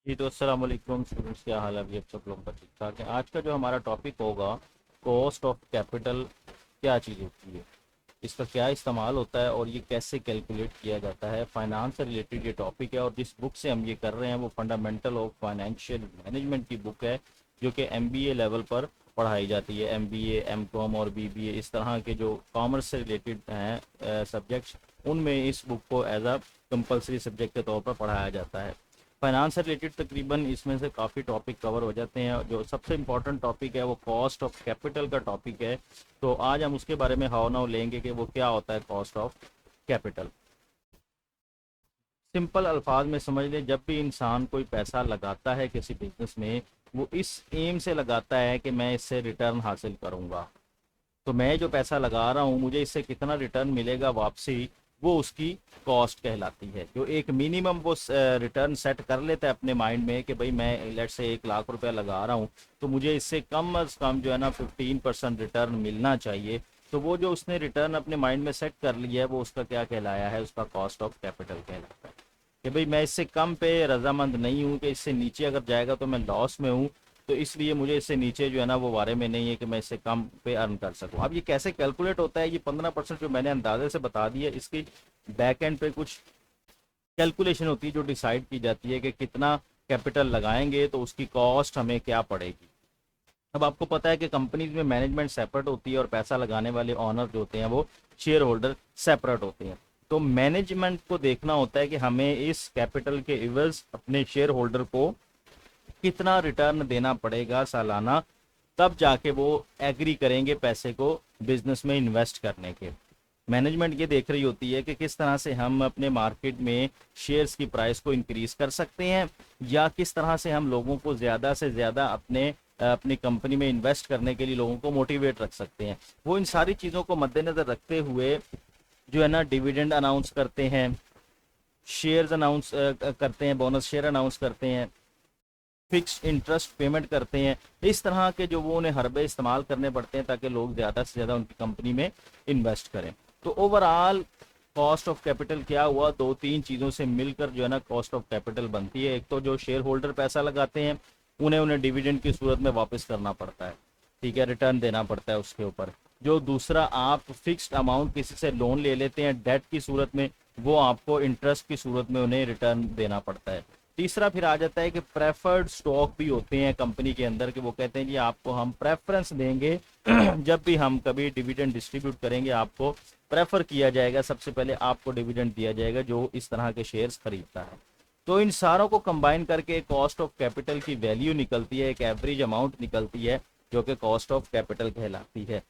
जी तो अस्सलाम वालेकुम स्टूडेंट्स, क्या हाल है? अभी आप सब लोग का ठीक ठाक है। आज का जो हमारा टॉपिक होगा, कॉस्ट ऑफ कैपिटल क्या चीज़ होती है, इसका क्या इस्तेमाल होता है और ये कैसे कैलकुलेट किया जाता है। फाइनेंस से रिलेटेड ये टॉपिक है और जिस बुक से हम ये कर रहे हैं वो फंडामेंटल ऑफ फाइनेंशियल मैनेजमेंट की बुक है, जो कि एमबीए लेवल पर पढ़ाई जाती है। एमबीए, एमकॉम और बीबीए इस तरह के जो कॉमर्स से रिलेटेड हैं सब्जेक्ट्स, उनमें इस बुक को एज अ कंपलसरी सब्जेक्ट के तौर पर पढ़ाया जाता है। फाइनेंस से रिलेटेड तकरीबन इसमें से काफ़ी टॉपिक कवर हो जाते हैं। जो सबसे इम्पोर्टेंट टॉपिक है वो कॉस्ट ऑफ कैपिटल का टॉपिक है। तो आज हम उसके बारे में हाउ नाउ लेंगे कि वो क्या होता है कॉस्ट ऑफ कैपिटल। सिंपल अल्फाज में समझ लें, जब भी इंसान कोई पैसा लगाता है किसी बिजनेस में, वो इस एम से लगाता है कि मैं इससे रिटर्न हासिल करूंगा। तो मैं जो पैसा लगा रहा हूँ मुझे इससे कितना रिटर्न मिलेगा वापसी, वो उसकी कॉस्ट कहलाती है। जो एक मिनिमम वो रिटर्न सेट कर लेता है अपने माइंड में कि भाई मैं लेट से 1 लाख रुपया लगा रहा हूँ, तो मुझे इससे कम अज़ कम जो है ना 15% रिटर्न मिलना चाहिए। तो वो जो उसने रिटर्न अपने माइंड में सेट कर लिया है वो उसका क्या कहलाया है, उसका कॉस्ट ऑफ कैपिटल कहलाता है। कि भाई मैं इससे कम पे रजामंद नहीं हूँ, कि इससे नीचे अगर जाएगा तो मैं लॉस में हूँ, तो इसलिए मुझे इससे नीचे जो है ना वो बारे में नहीं है कि मैं इससे कम पे अर्न कर सकूं। अब ये कैसे कैलकुलेट होता है, ये 15% जो मैंने अंदाजे से बता दिया, इसकी बैक एंड पे कुछ कैलकुलेशन होती है जो डिसाइड की जाती है कि कितना कैपिटल लगाएंगे तो उसकी कॉस्ट हमें क्या पड़ेगी। अब आपको पता है कि कंपनीज में मैनेजमेंट सेपरेट होती है और पैसा लगाने वाले ऑनर जो होते हैं वो शेयर होल्डर सेपरेट होते हैं। तो मैनेजमेंट को देखना होता है कि हमें इस कैपिटल के इवज अपने शेयर होल्डर को कितना रिटर्न देना पड़ेगा सालाना, तब जाके वो एग्री करेंगे पैसे को बिजनेस में इन्वेस्ट करने के। मैनेजमेंट ये देख रही होती है कि किस तरह से हम अपने मार्केट में शेयर्स की प्राइस को इंक्रीज कर सकते हैं, या किस तरह से हम लोगों को ज़्यादा से ज़्यादा अपनी कंपनी में इन्वेस्ट करने के लिए लोगों को मोटिवेट रख सकते हैं। वो इन सारी चीज़ों को मद्देनज़र रखते हुए जो है ना डिविडेंड अनाउंस करते हैं, शेयर्स अनाउंस करते हैं, बोनस शेयर अनाउंस करते हैं, फिक्स इंटरेस्ट पेमेंट करते हैं। इस तरह के जो वो उन्हें हरबे इस्तेमाल करने पड़ते हैं ताकि लोग ज़्यादा से ज़्यादा उनकी कंपनी में इन्वेस्ट करें। तो ओवरऑल कॉस्ट ऑफ कैपिटल क्या हुआ, दो तीन चीज़ों से मिलकर जो है ना कॉस्ट ऑफ कैपिटल बनती है। एक तो जो शेयर होल्डर पैसा लगाते हैं उन्हें उन्हें डिविडेंड की सूरत में वापस करना पड़ता है, ठीक है, रिटर्न देना पड़ता है उसके ऊपर। जो दूसरा, आप फिक्स्ड अमाउंट किसी से लोन ले लेते हैं डेट की सूरत में, वो आपको इंटरेस्ट की सूरत में उन्हें रिटर्न देना पड़ता है। तीसरा फिर आ जाता है कि प्रेफर्ड स्टॉक भी होते हैं कंपनी के अंदर, के वो कहते हैं जी आपको हम प्रेफरेंस देंगे जब भी हम कभी डिविडेंड डिस्ट्रीब्यूट करेंगे आपको प्रेफर किया जाएगा, सबसे पहले आपको डिविडेंड दिया जाएगा जो इस तरह के शेयर्स खरीदता है। तो इन सारों को कंबाइन करके कॉस्ट ऑफ कैपिटल की वैल्यू निकलती है, एक एवरेज अमाउंट निकलती है जो कि कॉस्ट ऑफ कैपिटल कहलाती है।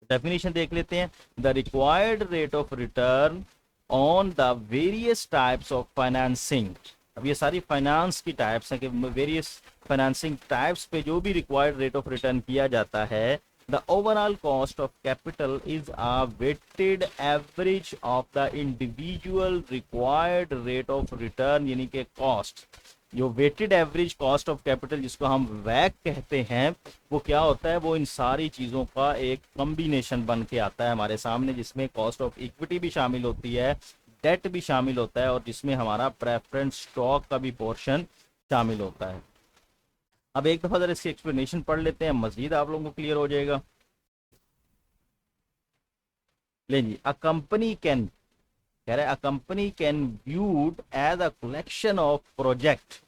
डेफिनेशन देख लेते हैं। The required rate of return on the various types of financing. अब ये सारी फाइनेंस की टाइप्स हैं कि वेरियस फाइनेंसिंग टाइप्स पे जो भी रिक्वायर्ड रेट ऑफ रिटर्न किया जाता है, the overall cost of capital is a weighted average of the individual required rate of return, यानी कि कॉस्ट, जो weighted average cost of capital जिसको हम वैक कहते हैं, वो क्या होता है, वो इन सारी चीज़ों का एक कॉम्बिनेशन बन के आता है हमारे सामने, जिसमें कॉस्ट ऑफ इक्विटी भी शामिल होती है, डेट भी शामिल होता है, और जिसमें हमारा प्रेफरेंस स्टॉक का भी पोर्शन शामिल होता है। अब एक दफ़ा ज़रा इसकी एक्सप्लेनेशन पढ़ लेते हैं, मजीद आप लोगों को क्लियर हो जाएगा। ले जी, अ कंपनी कैन, कह रहा है a company can viewed as a collection of project,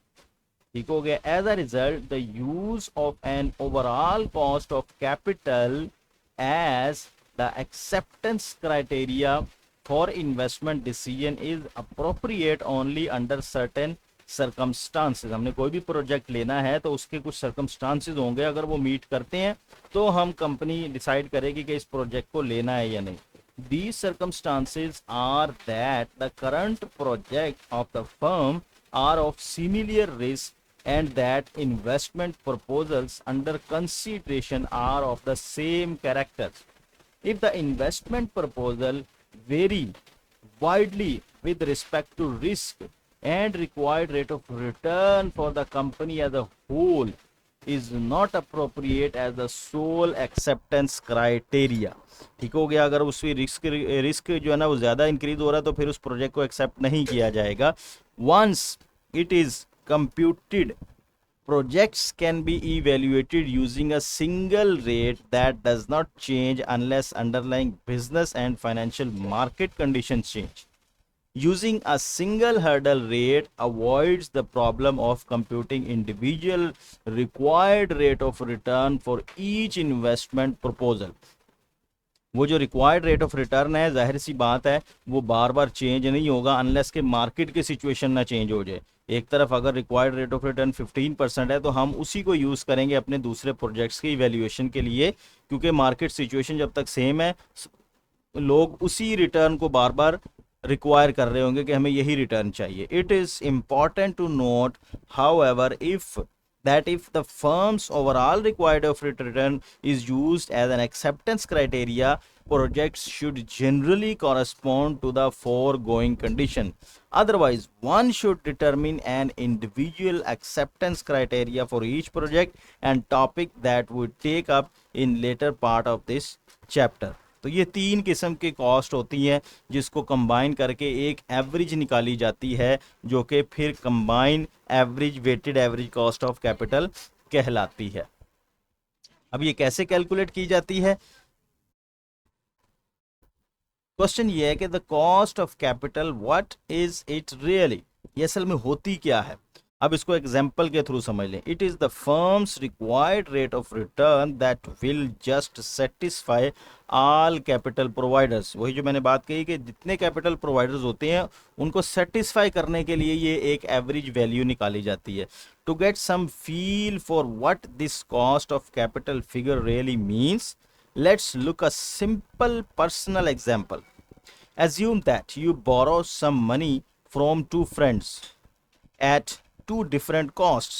ठीक हो गया, as a result the use of an overall cost of capital as the acceptance criteria for investment decision is appropriate only under certain circumstances. हमने कोई भी project लेना है तो उसके कुछ सर्कमस्टांसेस होंगे, अगर वो मीट करते हैं तो हम कंपनी डिसाइड करेगी कि इस प्रोजेक्ट को लेना है या नहीं। These circumstances are that the current project of the firm are of similar risk and that investment proposals under consideration are of the same character. If the investment proposal vary widely with respect to risk and required rate of return for the company as a whole is not appropriate as the sole acceptance criteria, ठीक हो गया। अगर उसकी risk risk जो है ना वो ज़्यादा इंक्रीज हो रहा है तो फिर उस प्रोजेक्ट को एक्सेप्ट नहीं किया जाएगा। Once it is computed projects can be evaluated using a single rate that does not change unless underlying business and financial market conditions change. Using a single hurdle rate avoids the problem of computing individual required rate of return for each investment proposal. वो जो required rate of return है, जाहिर सी बात है वो बार बार change नहीं होगा unless के मार्केट की सिचुएशन ना चेंज हो जाए। एक तरफ अगर रिक्वायर्ड रेट ऑफ रिटर्न 15% है तो हम उसी को यूज़ करेंगे अपने दूसरे प्रोजेक्ट्स की इवैल्यूएशन के लिए, क्योंकि मार्केट सिचुएशन जब तक सेम है लोग उसी रिटर्न को बार बार रिक्वायर कर रहे होंगे कि हमें यही रिटर्न चाहिए। It is important to note however if the firm's overall required of return is used as an acceptance criteria, projects should generally correspond to the foregoing condition. Otherwise, one should determine an individual acceptance criteria for each project and topic that would take up in later part of this chapter. तो ये तीन किस्म की cost होती हैं जिसको combine करके एक एवरेज निकाली जाती है, जो कि फिर combine average weighted average cost of capital कहलाती है। अब ये कैसे कैलकुलेट की जाती है? क्वेश्चन ये है कि the cost of capital what is it really, ये असल में होती क्या है। अब इसको एग्जाम्पल के थ्रू समझ लें। It is the firms required rate of return that will just satisfy all capital providers. वही जो मैंने बात कही कि जितने कैपिटल प्रोवाइडर्स होते हैं उनको सेटिस्फाई करने के लिए ये एक एवरेज वैल्यू निकाली जाती है। To get some feel for what this cost of capital figure really means, let's look a simple personal example. Assume that you borrow some money from two friends at two different costs.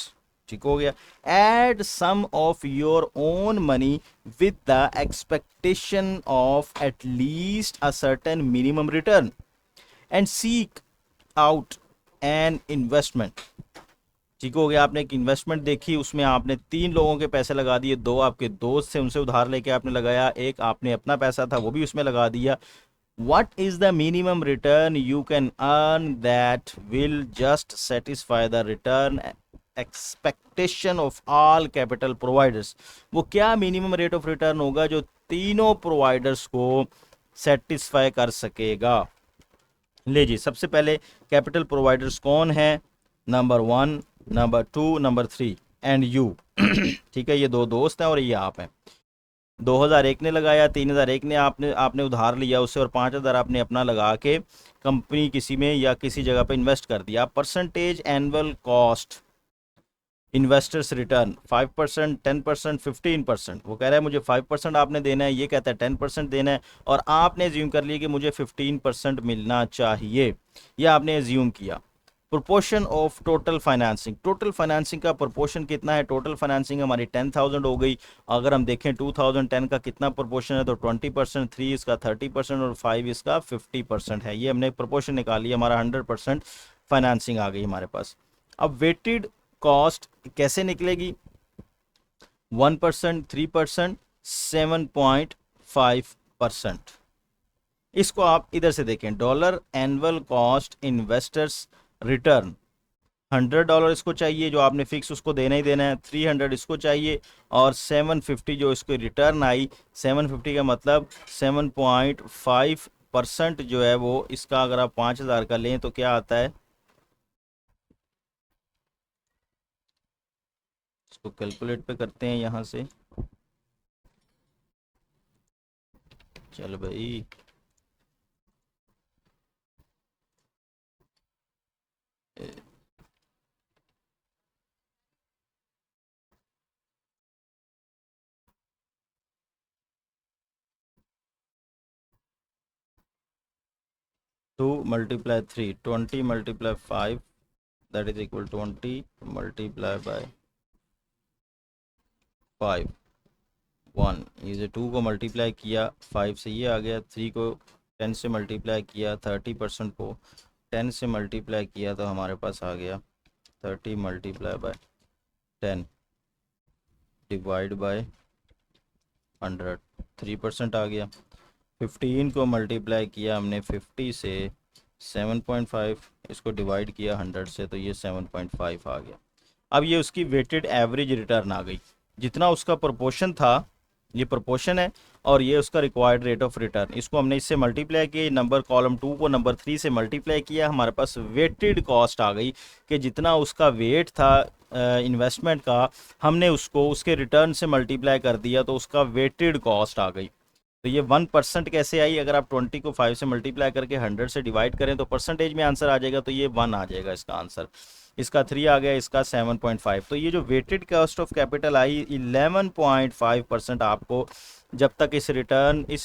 ठीक हो गया। Add some of your own money with the expectation of at least a certain minimum return and seek out an investment. ठीक हो गया। आपने एक investment देखी, उसमें आपने 3 लोगों के पैसे लगा दिए, 2 आपके दोस्त से उनसे उधार लेके आपने लगाया, एक आपने अपना पैसा था वो भी उसमें लगा दिया। What is the minimum return you can earn that will just satisfy the return expectation of all capital providers? वो क्या मिनिमम रेट ऑफ रिटर्न होगा जो तीनों प्रोवाइडर्स को सेटिस्फाई कर सकेगा? ले जी, सबसे पहले कैपिटल प्रोवाइडर्स कौन है? Number 1, number 2, number 3 and you. ठीक है, ये 2 दोस्त हैं और ये आप हैं। 2001 ने लगाया, 3001 ने आपने उधार लिया उससे, और 5000 आपने अपना लगा के कंपनी किसी में या किसी जगह पे इन्वेस्ट कर दिया। Percentage annual cost investors return 5%, 10%, 15%। वो कह रहा है मुझे 5% आपने देना है, ये कहता है 10% देना है, और आपने एज्यूम कर लिया कि मुझे 15% मिलना चाहिए, यह आपने एज्यूम किया। Proportion of total financing, total financing का प्रोपोर्शन कितना है? टोटल फाइनेंसिंग हमारी 10,000 हो गई। अगर हम देखें 2010 का कितना प्रोपोर्शन है तो 20%, 3 इसका 30% और 5 इसका 50% है। ये हमने प्रोपोर्शन निकाली, हमारा 100% फाइनेंसिंग आ गई हमारे पास। अब वेटेड कॉस्ट कैसे निकलेगी? 1%, 3%, 7.5%। इसको आप इधर से देखें, dollar annual cost investors return $100 इसको चाहिए जो आपने फिक्स उसको देना ही देना है, 300 इसको चाहिए, और 750 जो इसको रिटर्न आई, 750 का मतलब 7.5% जो है वो इसका, अगर आप 5000 का लें तो क्या आता है? इसको कैलकुलेट पे करते हैं यहाँ से। चलो भाई, to multiply 3, 20 multiply 5 that is equal 20 multiply by 5, 1। ये 2 को मल्टीप्लाई किया 5 से ये आ गया, 3 को 10 से मल्टीप्लाई किया, 30% को 10 से मल्टीप्लाई किया तो हमारे पास आ गया 30 मल्टीप्लाई बाय 10 डिवाइड बाय 100, 3% आ गया। 15 को मल्टीप्लाई किया हमने 50 से 7.5, इसको डिवाइड किया 100 से तो ये 7.5 आ गया। अब ये उसकी वेटेड एवरेज रिटर्न आ गई, जितना उसका प्रोपोर्शन था, ये प्रोपोर्शन है, और ये उसका रिक्वायर्ड रेट ऑफ रिटर्न। इसको हमने इससे मल्टीप्लाई किया, नंबर कॉलम 2 को नंबर 3 से मल्टीप्लाई किया, हमारे पास वेटेड कॉस्ट आ गई कि जितना उसका वेट था इन्वेस्टमेंट का, हमने उसको उसके रिटर्न से मल्टीप्लाई कर दिया तो उसका वेटेड कॉस्ट आ गई। तो ये 1% कैसे आई? अगर आप 20 को 5 से मल्टीप्लाई करके 100 से डिवाइड करें तो परसेंटेज में आंसर आ जाएगा, तो ये 1 आ जाएगा इसका आंसर। इसका 3 आ गया, इसका 7.5। तो ये जो वेटेड कॉस्ट ऑफ कैपिटल आई 11.5% आपको, जब तक इस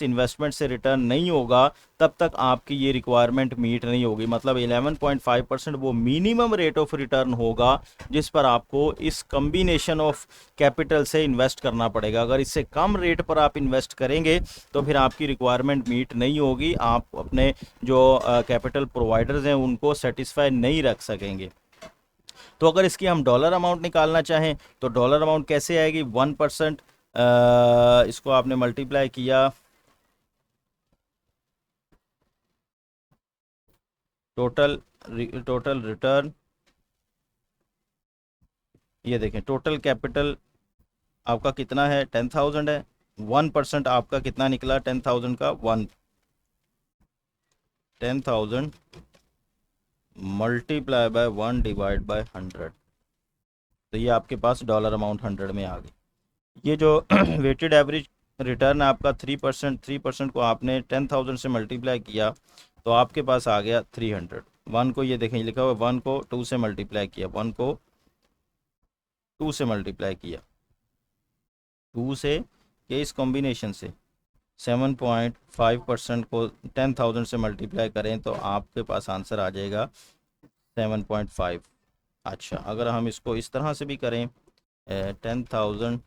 इन्वेस्टमेंट से रिटर्न नहीं होगा तब तक आपकी ये रिक्वायरमेंट मीट नहीं होगी। मतलब 11.5% वो मिनिमम रेट ऑफ रिटर्न होगा जिस पर आपको इस कम्बिनेशन ऑफ कैपिटल से इन्वेस्ट करना पड़ेगा। अगर इससे कम रेट पर आप इन्वेस्ट करेंगे तो फिर आपकी रिक्वायरमेंट मीट नहीं होगी, आप अपने जो कैपिटल प्रोवाइडर्स हैं उनको सेटिस्फाई नहीं रख सकेंगे। तो अगर इसकी हम डॉलर अमाउंट निकालना चाहें तो डॉलर अमाउंट कैसे आएगी? 1%, इसको आपने मल्टीप्लाई किया, टोटल रिटर्न, ये देखें टोटल कैपिटल आपका कितना है? 10,000 है। 1% आपका कितना निकला 10,000 का? 10,000 मल्टीप्लाई बाय 1 डिवाइड बाय 100, तो ये आपके पास डॉलर अमाउंट 100 में आ गई। ये जो वेटेड एवरेज रिटर्न है आपका 3%, 3% को आपने 10,000 से मल्टीप्लाई किया तो आपके पास आ गया 300। 1 को ये देखें लिखा हुआ, 1 को 2 से मल्टीप्लाई किया, 1 को 2 से मल्टीप्लाई किया, 2 से के इस कॉम्बिनेशन से 7.5% को 10,000 से मल्टीप्लाई करें तो आपके पास आंसर आ जाएगा 7.5। अच्छा, अगर हम इसको इस तरह से भी करें 10,000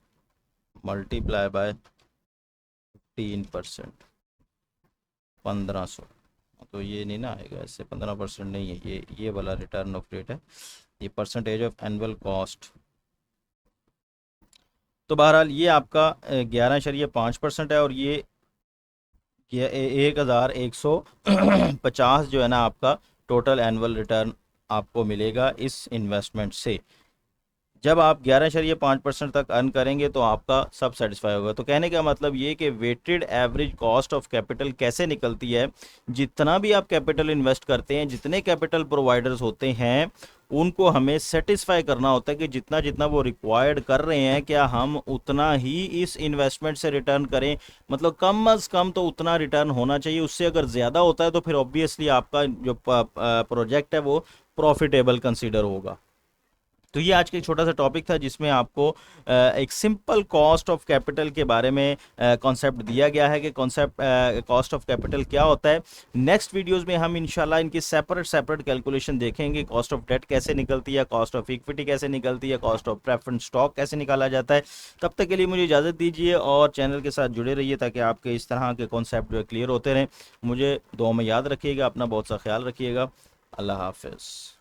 मल्टीप्लाई बाय 15%, 1500, तो ये नहीं ना आएगा, इससे 15% नहीं है, ये वाला रिटर्न ऑफ रेट है, ये परसेंटेज ऑफ एनुअल कॉस्ट। तो बहरहाल ये आपका 11.5% है, और ये 1,150 जो है ना आपका टोटल एनुअल रिटर्न आपको मिलेगा इस इन्वेस्टमेंट से। जब आप 11.5% तक अर्न करेंगे तो आपका सब सेटिस्फाई होगा। तो कहने का मतलब ये कि weighted average cost of capital कैसे निकलती है? जितना भी आप कैपिटल इन्वेस्ट करते हैं, जितने कैपिटल प्रोवाइडर्स होते हैं, उनको हमें सेटिस्फाई करना होता है कि जितना जितना वो रिक्वायर्ड कर रहे हैं क्या हम उतना ही इस इन्वेस्टमेंट से रिटर्न करें। मतलब कम अज़ कम तो उतना रिटर्न होना चाहिए, उससे अगर ज़्यादा होता है तो फिर ऑब्वियसली आपका जो प्रोजेक्ट है वो प्रॉफिटेबल कंसीडर होगा। तो ये आज का एक छोटा सा टॉपिक था जिसमें आपको एक सिंपल कॉस्ट ऑफ कैपिटल के बारे में कॉन्सेप्ट दिया गया है कि कॉस्ट ऑफ कैपिटल क्या होता है। नेक्स्ट वीडियोस में हम इंशाल्लाह इनकी सेपरेट कैलकुलेशन देखेंगे, कॉस्ट ऑफ डेट कैसे निकलती है, कॉस्ट ऑफ इक्विटी कैसे निकलती है, कॉस्ट ऑफ प्रेफरेंस स्टॉक कैसे निकाला जाता है। तब तक के लिए मुझे इजाज़त दीजिए और चैनल के साथ जुड़े रहिए ताकि आपके इस तरह के कॉन्सेप्ट जो क्लियर होते रहें। मुझे दुआ में याद रखिएगा, अपना बहुत सा ख्याल रखिएगा। अल्लाह हाफिज़।